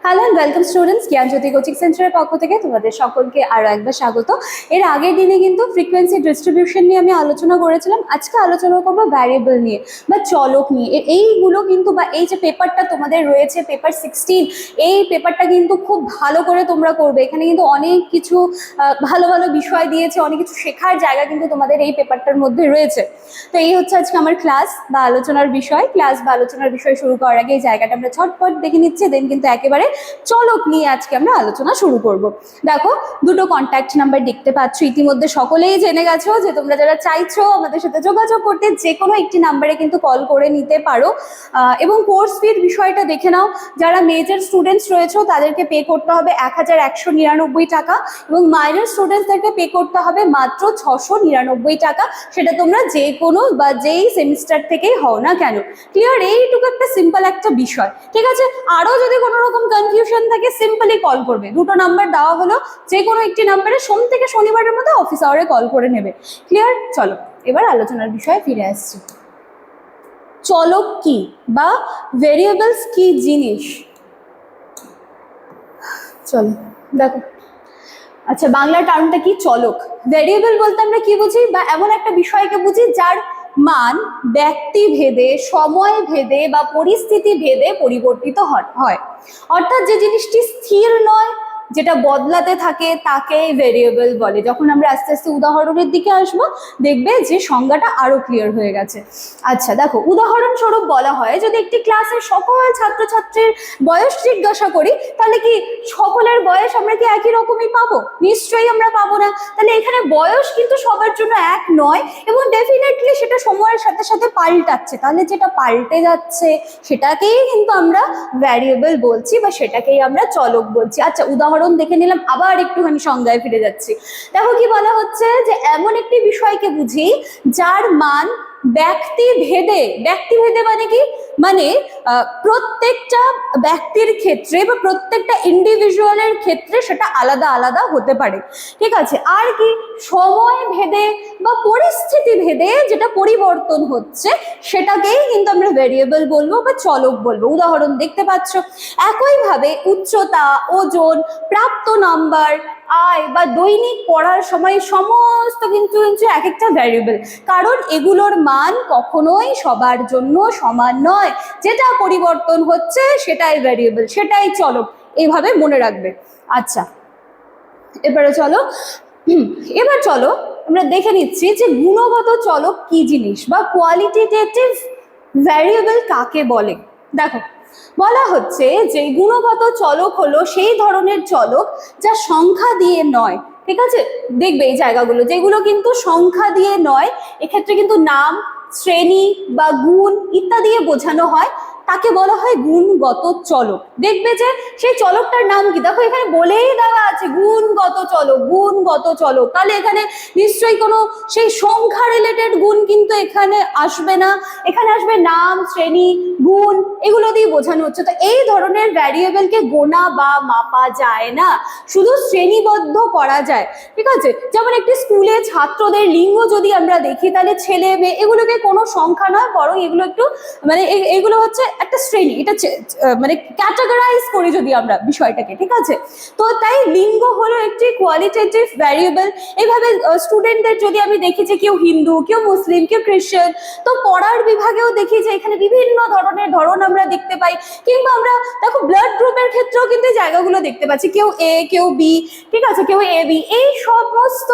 Hello and welcome students, Gyanjyoti coaching সেন্টারের পক্ষ থেকে তোমাদের সকলকে আরও একবার স্বাগত। এর আগের দিনে কিন্তু ফ্রিকোয়েন্সি ডিস্ট্রিবিউশন নিয়ে আমি আলোচনা করেছিলাম। আজকে আলোচনা করবো ভ্যারিয়েবল নিয়ে বা চলক নিয়ে। এইগুলো কিন্তু বা এই যে পেপারটা তোমাদের রয়েছে পেপার 16, এই পেপারটা কিন্তু খুব ভালো করে তোমরা করবে। এখানে কিন্তু অনেক কিছু ভালো ভালো বিষয় দিয়েছে, অনেক কিছু শেখার জায়গা কিন্তু তোমাদের এই পেপারটার মধ্যে রয়েছে। তো এই হচ্ছে আজকে আমার ক্লাস বা আলোচনার বিষয়। ক্লাস বা আলোচনার বিষয় শুরু করার আগে এই জায়গাটা আমরা ঝটপট দেখে নিচ্ছি, দেন কিন্তু একেবারে চলক নিয়ে আজকে আমরা আলোচনা শুরু করব। দেখো, দুটো কন্ট্যাক্ট নাম্বার দেখতে পাচ্ছ, ইতিমধ্যে সকলেই জেনে গেছো যে তোমরা যারা চাইছো আমাদের সাথে যোগাযোগ করতে যে কোনো একটি নাম্বারে কিন্তু কল করে নিতে পারো। এবং কোর্স ফির বিষয়টা দেখে নাও। যারা মেজর স্টুডেন্টস রয়েছে তাদেরকে পে করতে হবে 1199 টাকা এবং মাইনর স্টুডেন্টসদেরকে পে করতে হবে মাত্র 699 টাকা। সেটা তোমরা যে কোনো বা যেই সেমিস্টার থেকেই হও না কেন। ক্লিয়ার? এইটুকু একটা সিম্পল একটা বিষয়, ঠিক আছে? আরও যদি কোনো রকম কনফিউশন থাকে সিম্পলি কল করবে। দুটো নাম্বার দেওয়া হলো, যে কোনো একটি নাম্বারে সোম থেকে শনিবারের মধ্যে অফিস আওয়ারে কল করে নেবে। ক্লিয়ার? চলো এবার আলোচনার বিষয়ে ফিরে আসছি। চলক কি বা ভেরিয়েবলস কি জিনিস? চলো দেখো, আচ্ছা বাংলা টার্মটা কি? চলক। ভেরিয়েবল বলতে আমরা কি বুঝি বা এমন একটা বিষয়কে বুঝি যার মান ব্যক্তি ভেদে, সময় ভেদে বা পরিস্থিতি ভেদে পরিবর্তিত হয়। অর্থাৎ যে জিনিসটি স্থির নয়, যেটা বদলাতে থাকে, তাকে ভেরিয়েবল বলে। যখন আমরা আস্তে আস্তে উদাহরণের দিকে আসবো দেখবে যে সংজ্ঞাটা আরো ক্লিয়ার হয়ে গেছে। আচ্ছা দেখো, উদাহরণস্বরূপ বলা হয় যদি একটি ক্লাসের সকল ছাত্রছাত্রীর বয়স জিজ্ঞাসা করি তাহলে কি সকলের বয়স আমরা কি একই রকমই পাবো? নিশ্চয়ই আমরা পাবো না। তাহলে এখানে বয়স কিন্তু সবার জন্য এক নয় এবং ডেফিনেটলি সেটা সময়ের সাথে সাথে পাল্টাচ্ছে। তাহলে যেটা পাল্টে যাচ্ছে সেটাকেই কিন্তু আমরা ভ্যারিয়েবল বলছি বা সেটাকেই আমরা চলক বলছি। আচ্ছা উদাহরণ দেখে নিলাম, আবার একটুখানি সংজ্ঞায় ফিরে যাচ্ছি। দেখো কি বলা হচ্ছে, যে এমন একটি বিষয়কে বুঝি যার মান ব্যক্তি ভেদে মানে কি, মানে প্রত্যেকটা ব্যক্তির ক্ষেত্রে বা প্রত্যেকটা ইন্ডিভিজুয়ালের ক্ষেত্রে সেটা আলাদা আলাদা হতে পারে, ঠিক আছে? আর কি সময় ভেদে বা পরিস্থিতি ভেদে যেটা পরিবর্তন হচ্ছে সেটাকেই কিন্তু আমরা ভেরিয়েবল বলবো বা চলক বলবো। উদাহরণ দেখতে পাচ্ছ। একইভাবে উচ্চতা, ওজন, প্রাপ্ত নাম্বার, আয় বা দৈনিক পড়ার সময় সমস্ত কিন্তু এক একটা ভ্যারিয়েবল, কারণ এগুলোর মান কখনোই সবার জন্য সমান নয়। যেটা পরিবর্তন হচ্ছে সেটাই ভ্যারিয়েবল, সেটাই চলক। এইভাবে মনে রাখবে। আচ্ছা এবার চলো আমরা দেখে নিচ্ছি যে গুণগত চলক কি জিনিস বা কোয়ালিটেটিভ ভ্যারিয়েবল কাকে বলে। দেখো বলা হচ্ছে যে গুণগত চলক হলো সেই ধরনের চলক যা সংখ্যা দিয়ে নয়, ঠিক আছে? দেখবে এই জায়গাগুলো যেগুলো কিন্তু সংখ্যা দিয়ে নয়, এক্ষেত্রে কিন্তু নাম, শ্রেণী বা গুণ ইত্যাদি বোঝানো হয়, তাকে বলা হয় গুণগত চলক। দেখবে যে সেই চলকটার নাম কি, দেখো এখানে বলেই দেওয়া আছে গুণগত চলক, গুণগত চলক। তাহলে এখানে নিশ্চয়ই কোনো সেই সংখ্যা রিলেটেড গুণ কিন্তু এখানে আসবে না, এখানে আসবে নাম, শ্রেণী, গুণ, এগুলো দিয়ে বোঝানো হচ্ছে। তো এই ধরনের ভ্যারিয়েবলকে গোনা বা মাপা যায় না, শুধু শ্রেণীবদ্ধ করা যায়, ঠিক আছে? যেমন একটি স্কুলে ছাত্রদের লিঙ্গ যদি আমরা দেখি তাহলে ছেলে মেয়ে এগুলোকে কোনো সংখ্যা নয়, বরং এগুলো একটু মানে এগুলো হচ্ছে একটা শ্রেণী, এটা মানে ক্যাটাগরাইজ করি যদি আমরা বিষয়টাকে, ঠিক আছে? তো তাই লিঙ্গ হলো একটি কোয়ালিটেটিভ ভ্যারিয়েবল। এইভাবে স্টুডেন্টদের যদি আমি দেখি যে কেউ হিন্দু, কেউ মুসলিম, কেউ খ্রিস্টান, তো পড়ার বিভাগেও দেখি যে এখানে বিভিন্ন ধরনের ধরন আমরা দেখতে পাই। কিংবা আমরা দেখো ব্লাড গ্রুপের ক্ষেত্রেও কিন্তু জায়গাগুলো দেখতে পাচ্ছি, কেউ এ, কেউ বি, ঠিক আছে, কেউ এ বি। এই সমস্ত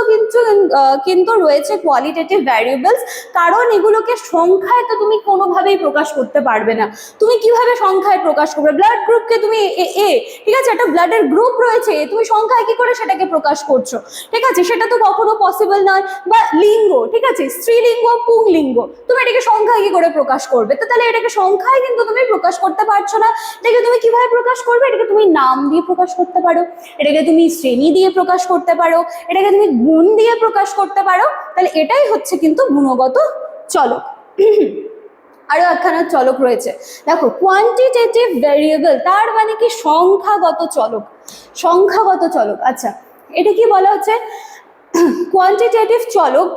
কিন্তু রয়েছে কোয়ালিটেটিভ ভ্যারিয়েবলস, কারণ এগুলোকে সংখ্যায় তো তুমি কোনোভাবেই প্রকাশ করতে পারবে না। তুমি কিভাবে সংখ্যায় প্রকাশ করবে? ব্লাড গ্রুপকে তুমি এ, ঠিক আছে, একটা ব্লাডের গ্রুপ রয়েছে, তুমি সংখ্যায় কি করে সেটাকে প্রকাশ করছো, ঠিক আছে? সেটা তো কখনো পসিবল নয়। বা লিঙ্গ, ঠিক আছে, স্ত্রীলিঙ্গ, পুংলিঙ্গ, তুমি এটাকে সংখ্যায় কি করে প্রকাশ করবে? তো তাহলে এটাকে সংখ্যায় কিন্তু তুমি প্রকাশ করতে পারছো না। এটাকে তুমি কিভাবে প্রকাশ করবে? এটাকে তুমি নাম দিয়ে প্রকাশ করতে পারো, এটাকে তুমি শ্রেণী দিয়ে প্রকাশ করতে পারো, এটাকে তুমি গুণ দিয়ে প্রকাশ করতে পারো। তাহলে এটাই হচ্ছে কিন্তু গুণগত চলক। আরো একখানা চলক রয়েছে, দেখো কোয়ান্টিটেটিভ ভ্যারিয়েবল, তার মানে কি সংখ্যাগত চলক, সংখ্যাগত চলক। আচ্ছা এটা কি বলা হচ্ছে? কোয়ান্টিটেটিভ চলক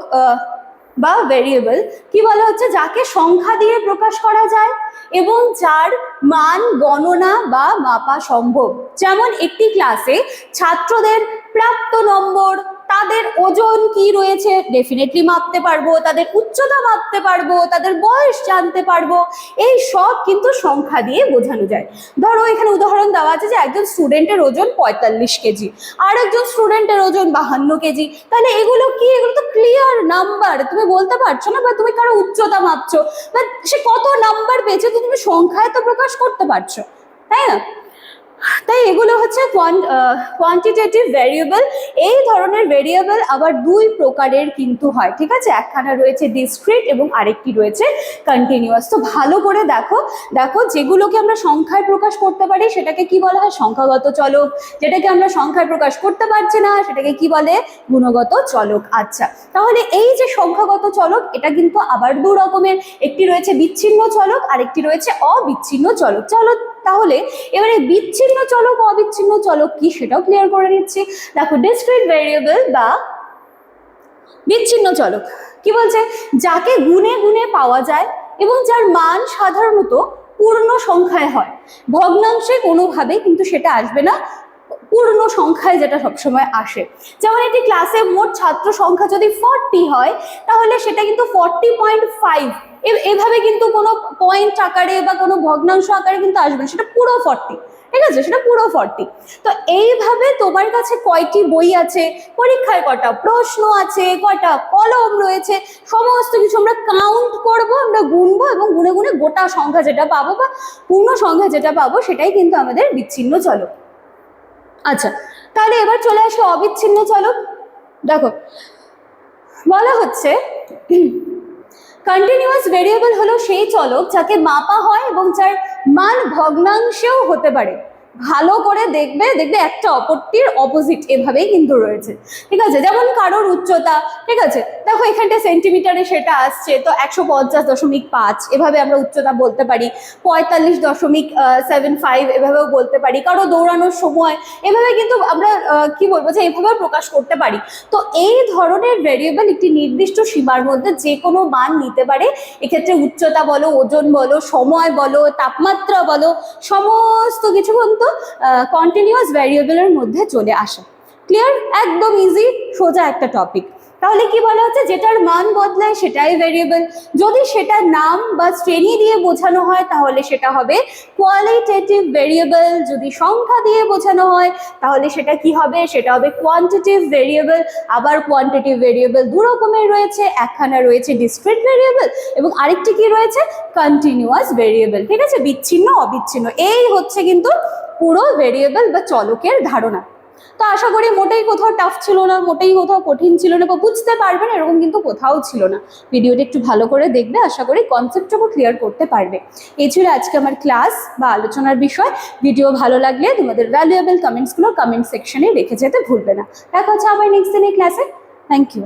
বা ভেরিয়েবল কি বলা হচ্ছে? যাকে সংখ্যা দিয়ে প্রকাশ করা যায় এবং যার মান গণনা বা মাপা সম্ভব। যেমন একটি ক্লাসে ছাত্রদের প্রাপ্ত নম্বর, তাদের ওজন কি রয়েছে ডেফিনেটলি মাপতে পারবো, তাদের উচ্চতা মাপতে পারবো, তাদের বয়স জানতে পারবো, এই সব কিন্তু সংখ্যা দিয়ে বোঝানো যায়। ধরো এখানে উদাহরণ দেওয়া আছে যে একজন স্টুডেন্টের ওজন 45 কেজি, আর একজন স্টুডেন্টের ওজন 52 কেজি। তাহলে এগুলো কি? এগুলো তো ক্লিয়ার নাম্বার, তুমি বলতে পারছো না, বা তুমি কারো উচ্চতা মাপছো বা সে কত নাম্বার পেয়েছে তো তুমি সংখ্যায় তো প্রকাশ করতে পারছো, তাই না? তাই এগুলো হচ্ছে কোয়ান্টিটেটিভ ভেরিয়েবল। এই ধরনের ভেরিয়েবল আবার দুই প্রকারের কিন্তু হয়, ঠিক আছে? একখানা রয়েছে ডিসক্রিট এবং আরেকটি রয়েছে কন্টিনিউয়াস। তো ভালো করে দেখো, যেগুলোকে আমরা সংখ্যায় প্রকাশ করতে পারি সেটাকে কি বলা হয়? সংখ্যাগত চলক। যেটাকে আমরা সংখ্যায় প্রকাশ করতে পারছি না সেটাকে কি বলে? গুণগত চলক। আচ্ছা, তাহলে এই যে সংখ্যাগত চলক এটা কিন্তু আবার দু রকমের, একটি রয়েছে বিচ্ছিন্ন চলক, আরেকটি রয়েছে অবিচ্ছিন্ন চলক। চলো তাহলে এবারে বিচ্ছিন্ন চলক অবিচ্ছিন্ন চলক কি সেটাও ক্লিয়ার করে নিচ্ছি। দেখো ডিসক্রিট ভেরিয়েবল বা বিচ্ছিন্ন চলক কি বলছে? যাকে গুণে গুণে পাওয়া যায় এবং যার মান সাধারণত পূর্ণ সংখ্যায় হয়, ভগ্নাংশে কোনোভাবে কিন্তু সেটা আসবে না, পূর্ণ সংখ্যায় যেটা সবসময় আসে। যেমন একটি ক্লাসে মোট ছাত্র সংখ্যা যদি 40 হয় তাহলে সেটা কিন্তু 40.5 এভাবে কিন্তু কোনো পয়েন্ট আকারে বা কোনো ভগ্নাংশ আকারে কিন্তু আসবে না, সেটা পুরো 40, ঠিক আছে? সেটা পুরো 40। তো এইভাবে তোমার কাছে কয়টি বই আছে, পরীক্ষায় কটা প্রশ্ন আছে, কয়টা কলম রয়েছে, সমস্ত কিছু আমরা কাউন্ট করব, আমরা গুনবো এবং গুনে গুনে গোটা সংখ্যা যেটা পাবো বা পূর্ণ সংখ্যা যেটা পাবো সেটাই কিন্তু আমাদের বিচ্ছিন্ন চলক। আচ্ছা, তাহলে এবার চলে আসি অবিচ্ছিন্ন চলক। দেখো বলা হচ্ছে কন্টিনিউয়াস ভেরিয়েবল হলো সেই চলক যাকে মাপা হয় এবং যার মান ভগ্নাংশেও হতে পারে। ভালো করে দেখবে একটা অপরটির অপোজিট এভাবেই কিন্তু রয়েছে, ঠিক আছে? যেমন কারোর উচ্চতা, ঠিক আছে, দেখো এখানটা সেন্টিমিটারে সেটা আসছে, তো 150.5 এভাবে আমরা উচ্চতা বলতে পারি, 45.75 এভাবেও বলতে পারি, কারো দৌড়ানোর সময় এভাবে কিন্তু আমরা কি বলবো যে এভাবে প্রকাশ করতে পারি। তো এই ধরনের ভেরিয়েবল একটি নির্দিষ্ট সীমার মধ্যে যে কোনো মান নিতে পারে। এক্ষেত্রে উচ্চতা বলো, ওজন বলো, সময় বলো, তাপমাত্রা বলো, সমস্ত কিছু কিন্তু কন্টিনিউয়াস ভ্যারিয়েবলের মধ্যে চলে আসে। ক্লিয়ার? একদম ইজি সোজা একটা টপিক। তাহলে কি বলা হচ্ছে? যেটার মান বদলায় সেটাই ভেরিয়েবল। যদি সেটার নাম বা শ্রেণী দিয়ে বোঝানো হয় তাহলে সেটা হবে কোয়ালিটেটিভ ভেরিয়েবল। যদি সংখ্যা দিয়ে বোঝানো হয় তাহলে সেটা কি হবে? সেটা হবে কোয়ান্টিটিভ ভেরিয়েবল। আবার কোয়ান্টিটিভ ভেরিয়েবল দু রকমের রয়েছে, একখানা রয়েছে ডিসক্রিট ভেরিয়েবল এবং আরেকটি কি রয়েছে? কন্টিনিউয়াস ভেরিয়েবল, ঠিক আছে? বিচ্ছিন্ন অবিচ্ছিন্ন, এই হচ্ছে কিন্তু পুরো ভেরিয়েবল বা চলকের ধারণা। তো আশা করি মোটেই কোথাও টাফ ছিল না, মোটেই কোথাও কঠিন ছিল না, বা বুঝতে পারবেন এরকম কিন্তু কোথাও ছিল না। ভিডিওটা একটু ভালো করে দেখবে, আশা করি কনসেপ্টটুকু ক্লিয়ার করতে পারবে। এই ছিল আজকে আমার ক্লাস বা আলোচনার বিষয়। ভিডিও ভালো লাগলে তোমাদের ভ্যালুয়েবল কমেন্টসগুলো কমেন্ট সেকশনে রেখে যেতে ভুলবে না। দেখা হচ্ছে আবার নেক্সট দিনের ক্লাসে। Thank you.